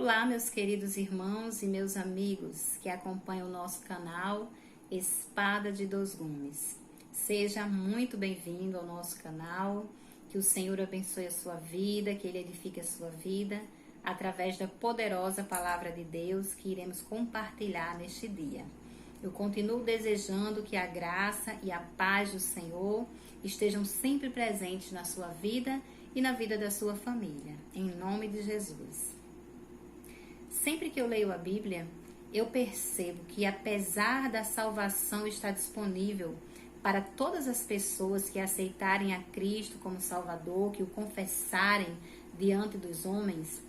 Olá, meus queridos irmãos e meus amigos que acompanham o nosso canal Espada de Dois Gumes. Seja muito bem-vindo ao nosso canal, que o Senhor abençoe a sua vida, que Ele edifique a sua vida, através da poderosa Palavra de Deus que iremos compartilhar neste dia. Eu continuo desejando que a graça e a paz do Senhor estejam sempre presentes na sua vida e na vida da sua família, em nome de Jesus. Sempre que eu leio a Bíblia, eu percebo que apesar da salvação estar disponível para todas as pessoas que aceitarem a Cristo como Salvador, que o confessarem diante dos homens,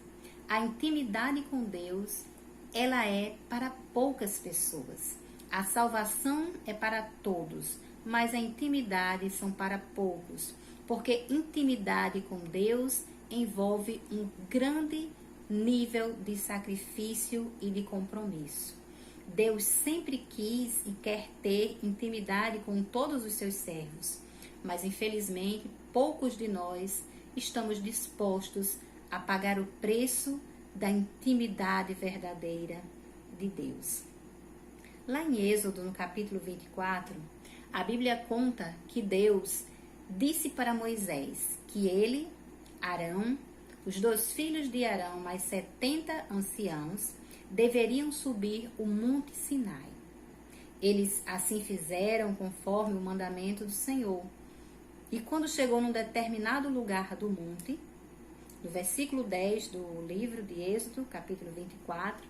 a intimidade com Deus, ela é para poucas pessoas. A salvação é para todos, mas a intimidade são para poucos, porque intimidade com Deus envolve um grande nível de sacrifício e de compromisso. Deus sempre quis e quer ter intimidade com todos os seus servos, mas infelizmente poucos de nós estamos dispostos a pagar o preço da intimidade verdadeira de Deus. Lá em Êxodo, no capítulo 24, a Bíblia conta que Deus disse para Moisés que ele, Arão, os 2 filhos de Arão, mais 70 anciãos, deveriam subir o Monte Sinai. Eles assim fizeram conforme o mandamento do Senhor. E quando chegou num determinado lugar do monte, no versículo 10 do livro de Êxodo, capítulo 24,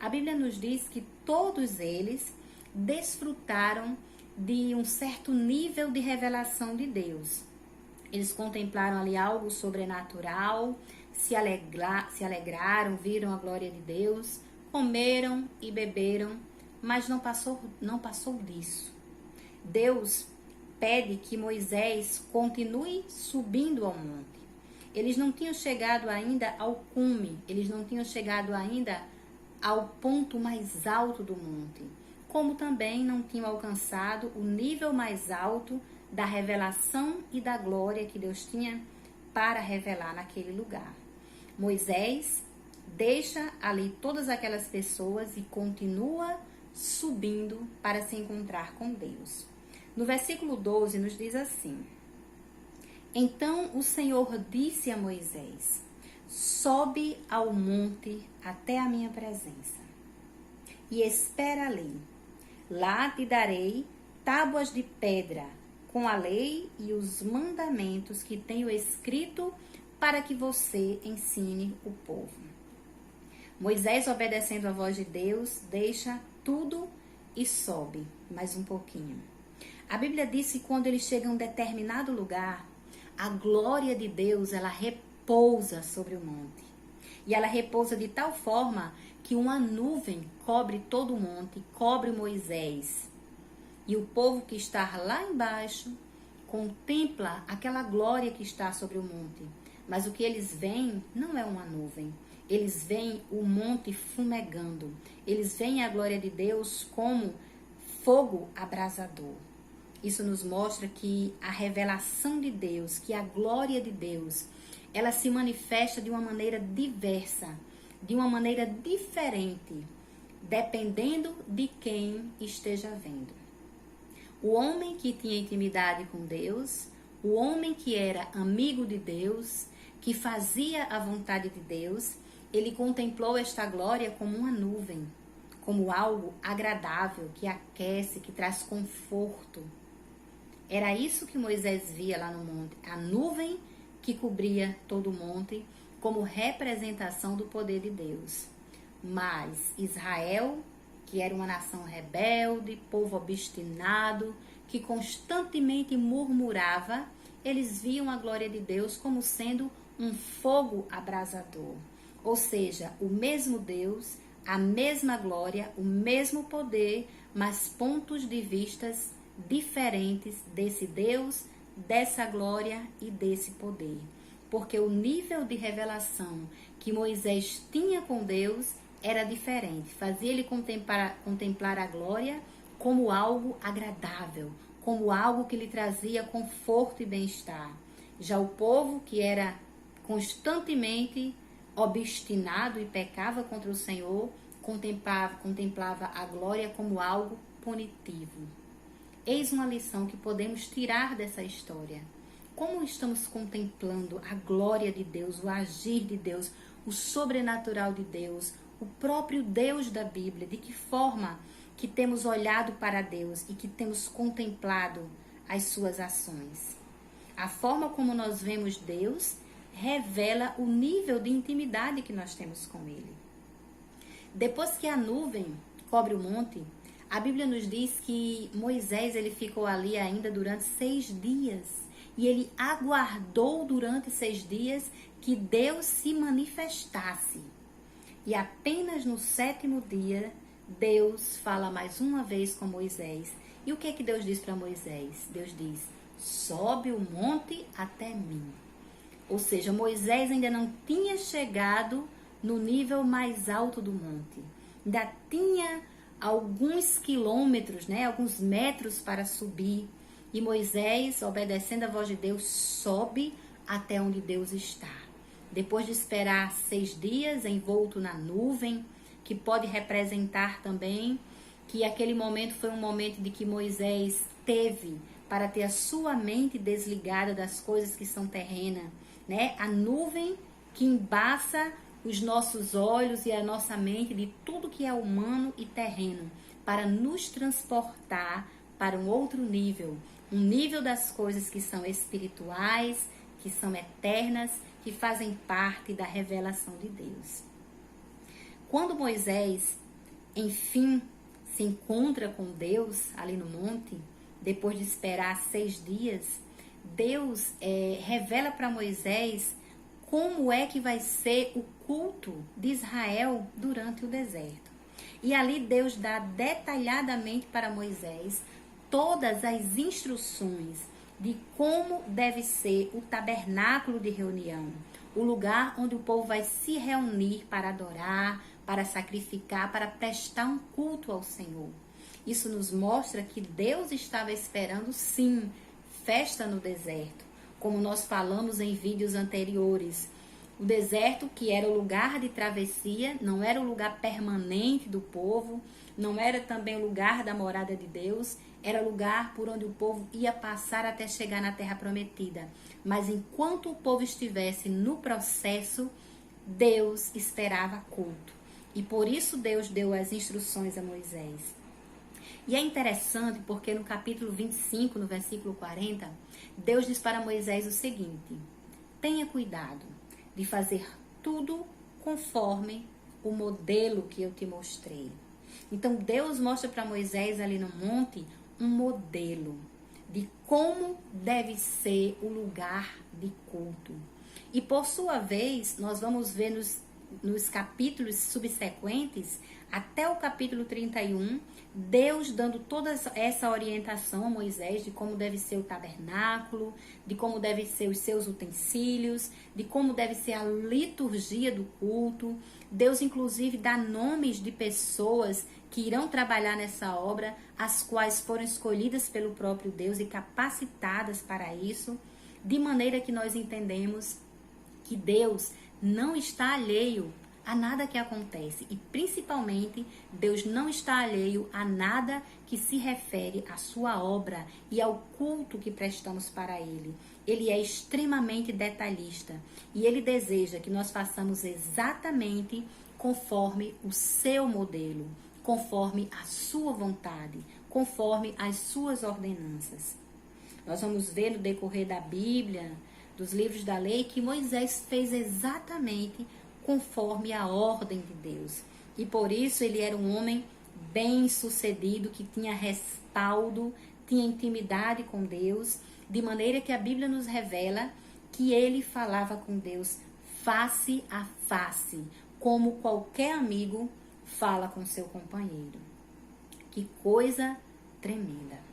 a Bíblia nos diz que todos eles desfrutaram de um certo nível de revelação de Deus. Eles contemplaram ali algo sobrenatural, se alegraram, viram a glória de Deus, comeram e beberam, mas não passou disso. Deus pede que Moisés continue subindo ao monte. Eles não tinham chegado ainda ao cume, eles não tinham chegado ainda ao ponto mais alto do monte, como também não tinham alcançado o nível mais alto da revelação e da glória que Deus tinha para revelar naquele lugar. Moisés deixa ali todas aquelas pessoas e continua subindo para se encontrar com Deus. No versículo 12 nos diz assim: Então o Senhor disse a Moisés: Sobe ao monte até a minha presença e espera ali. Lá te darei tábuas de pedra com a lei e os mandamentos que tenho escrito para que você ensine o povo. Moisés, obedecendo a voz de Deus, deixa tudo e sobe mais um pouquinho. A Bíblia diz que quando ele chega a um determinado lugar, a glória de Deus, ela repousa sobre o monte. E ela repousa de tal forma que uma nuvem cobre todo o monte, cobre Moisés. E o povo que está lá embaixo contempla aquela glória que está sobre o monte. Mas o que eles veem não é uma nuvem. Eles veem o monte fumegando. Eles veem a glória de Deus como fogo abrasador. Isso nos mostra que a revelação de Deus, que a glória de Deus, ela se manifesta de uma maneira diversa, de uma maneira diferente, dependendo de quem esteja vendo. O homem que tinha intimidade com Deus, o homem que era amigo de Deus, que fazia a vontade de Deus, ele contemplou esta glória como uma nuvem, como algo agradável, que aquece, que traz conforto. Era isso que Moisés via lá no monte, a nuvem que cobria todo o monte, como representação do poder de Deus. Mas Israel, que era uma nação rebelde, povo obstinado, que constantemente murmurava, eles viam a glória de Deus como sendo um fogo abrasador. Ou seja, o mesmo Deus, a mesma glória, o mesmo poder, mas pontos de vistas diferentes desse Deus, dessa glória e desse poder. Porque o nível de revelação que Moisés tinha com Deus era diferente, fazia ele contemplar a glória como algo agradável, como algo que lhe trazia conforto e bem-estar. Já o povo, que era constantemente obstinado e pecava contra o Senhor, contemplava a glória como algo punitivo. Eis uma lição que podemos tirar dessa história. Como estamos contemplando a glória de Deus, o agir de Deus, o sobrenatural de Deus, o próprio Deus da Bíblia? De que forma que temos olhado para Deus e que temos contemplado as suas ações? A forma como nós vemos Deus revela o nível de intimidade que nós temos com Ele. Depois que a nuvem cobre o monte, a Bíblia nos diz que Moisés ele ficou ali ainda durante 6 dias. E ele aguardou durante 6 dias que Deus se manifestasse. E apenas no 7º dia, Deus fala mais uma vez com Moisés. E o que é que Deus diz para Moisés? Deus diz: sobe o monte até mim. Ou seja, Moisés ainda não tinha chegado no nível mais alto do monte. Ainda tinha alguns quilômetros, alguns metros para subir. E Moisés, obedecendo a voz de Deus, sobe até onde Deus está. Depois de esperar 6 dias envolto na nuvem, que pode representar também que aquele momento foi um momento de que Moisés teve para ter a sua mente desligada das coisas que são terrenas, A nuvem que embaça os nossos olhos e a nossa mente de tudo que é humano e terreno, para nos transportar para um outro nível, um nível das coisas que são espirituais, que são eternas, que fazem parte da revelação de Deus. Quando Moisés, enfim, se encontra com Deus ali no monte, depois de esperar 6 dias, Deus revela para Moisés como é que vai ser o culto de Israel durante o deserto. E ali Deus dá detalhadamente para Moisés todas as instruções de como deve ser o tabernáculo de reunião, o lugar onde o povo vai se reunir para adorar, para sacrificar, para prestar um culto ao Senhor. Isso nos mostra que Deus estava esperando, sim, festa no deserto, como nós falamos em vídeos anteriores. O deserto, que era o lugar de travessia, não era o lugar permanente do povo, não era também o lugar da morada de Deus, era o lugar por onde o povo ia passar até chegar na terra prometida. Mas enquanto o povo estivesse no processo, Deus esperava culto. E por isso Deus deu as instruções a Moisés. E é interessante porque no capítulo 25, no versículo 40, Deus diz para Moisés o seguinte: tenha cuidado de fazer tudo conforme o modelo que eu te mostrei. Então Deus mostra para Moisés ali no monte um modelo de como deve ser o lugar de culto. E por sua vez, nós vamos ver nos capítulos subsequentes, até o capítulo 31, Deus dando toda essa orientação a Moisés de como deve ser o tabernáculo, de como devem ser os seus utensílios, de como deve ser a liturgia do culto. Deus, inclusive, dá nomes de pessoas que irão trabalhar nessa obra, as quais foram escolhidas pelo próprio Deus e capacitadas para isso, de maneira que nós entendemos que Deus não está alheio a nada que acontece, e principalmente Deus não está alheio a nada que se refere à sua obra e ao culto que prestamos para Ele. Ele é extremamente detalhista e Ele deseja que nós façamos exatamente conforme o seu modelo, conforme a sua vontade, conforme as suas ordenanças. Nós vamos ver no decorrer da Bíblia, dos livros da lei, que Moisés fez exatamente conforme a ordem de Deus. E por isso ele era um homem bem-sucedido, que tinha respaldo, tinha intimidade com Deus, de maneira que a Bíblia nos revela que ele falava com Deus face a face, como qualquer amigo fala com seu companheiro. Que coisa tremenda!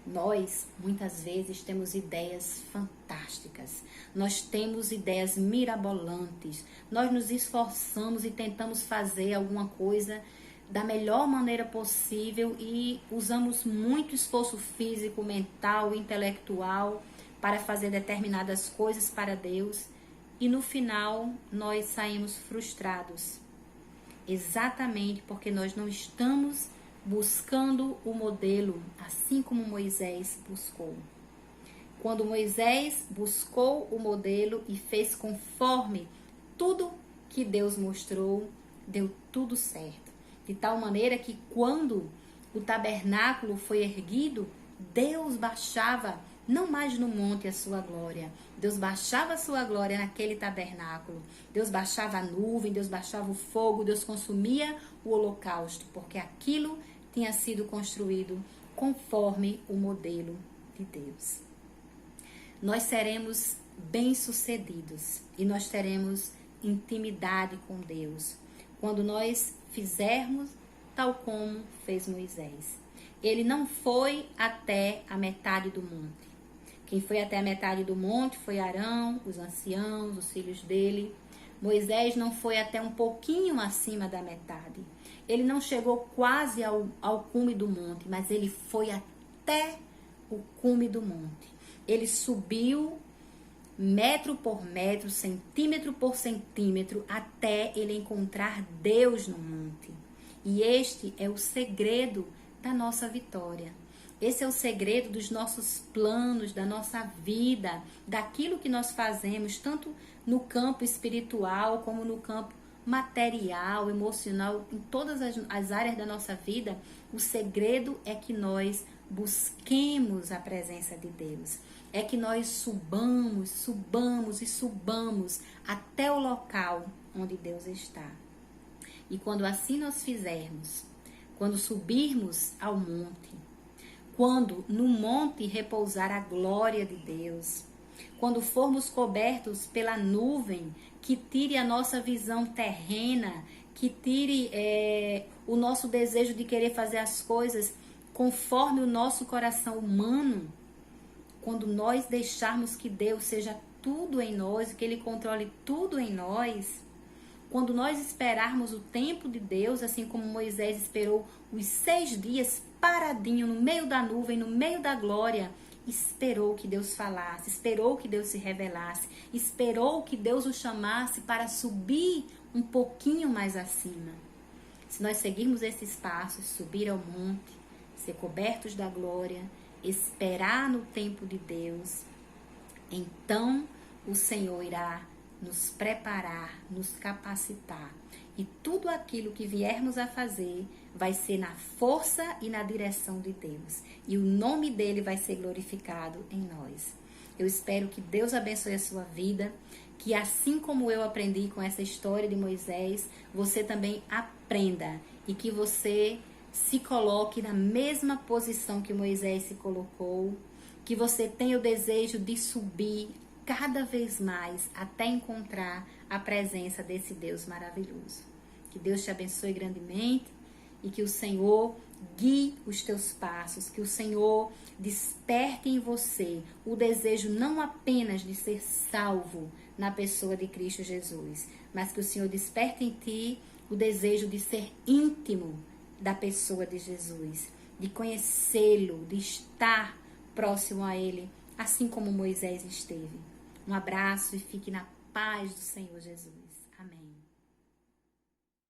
Nós, muitas vezes, temos ideias fantásticas, nós temos ideias mirabolantes, nós nos esforçamos e tentamos fazer alguma coisa da melhor maneira possível e usamos muito esforço físico, mental, intelectual para fazer determinadas coisas para Deus. e no final nós saímos frustrados. Exatamente porque nós não estamos buscando o modelo, assim como Moisés buscou. Quando Moisés buscou o modelo e fez conforme tudo que Deus mostrou, deu tudo certo. De tal maneira que quando o tabernáculo foi erguido, Deus baixava não mais no monte a sua glória. Deus baixava a sua glória naquele tabernáculo. Deus baixava a nuvem, Deus baixava o fogo, Deus consumia o holocausto, porque aquilo tinha sido construído conforme o modelo de Deus. Nós seremos bem-sucedidos e nós teremos intimidade com Deus quando nós fizermos tal como fez Moisés. Ele não foi até a metade do monte. Quem foi até a metade do monte foi Arão, os anciãos, os filhos dele. Moisés não foi até um pouquinho acima da metade. Ele não chegou quase ao cume do monte, mas ele foi até o cume do monte. Ele subiu metro por metro, centímetro por centímetro, até ele encontrar Deus no monte. E este é o segredo da nossa vitória. Esse é o segredo dos nossos planos, da nossa vida, daquilo que nós fazemos, tanto no campo espiritual como no campo material, emocional, em todas as áreas da nossa vida. O segredo é que nós busquemos a presença de Deus. É que nós subamos e subamos até o local onde Deus está. E quando assim nós fizermos, quando subirmos ao monte, quando no monte repousar a glória de Deus, quando formos cobertos pela nuvem que tire a nossa visão terrena, que tire o nosso desejo de querer fazer as coisas conforme o nosso coração humano, quando nós deixarmos que Deus seja tudo em nós, que Ele controle tudo em nós, quando nós esperarmos o tempo de Deus, assim como Moisés esperou os 6 dias paradinho no meio da nuvem, no meio da glória, esperou que Deus falasse, esperou que Deus se revelasse, esperou que Deus o chamasse para subir um pouquinho mais acima. Se nós seguirmos esses passos, subir ao monte, ser cobertos da glória, esperar no tempo de Deus, então o Senhor irá nos preparar, nos capacitar. E tudo aquilo que viermos a fazer vai ser na força e na direção de Deus. E o nome dele vai ser glorificado em nós. Eu espero que Deus abençoe a sua vida, que assim como eu aprendi com essa história de Moisés, você também aprenda e que você se coloque na mesma posição que Moisés se colocou, que você tenha o desejo de subir cada vez mais até encontrar a presença desse Deus maravilhoso. Que Deus te abençoe grandemente e que o Senhor guie os teus passos, que o Senhor desperte em você o desejo não apenas de ser salvo na pessoa de Cristo Jesus, mas que o Senhor desperte em ti o desejo de ser íntimo da pessoa de Jesus, de conhecê-lo, de estar próximo a ele, assim como Moisés esteve. Um abraço e fique na paz do Senhor Jesus.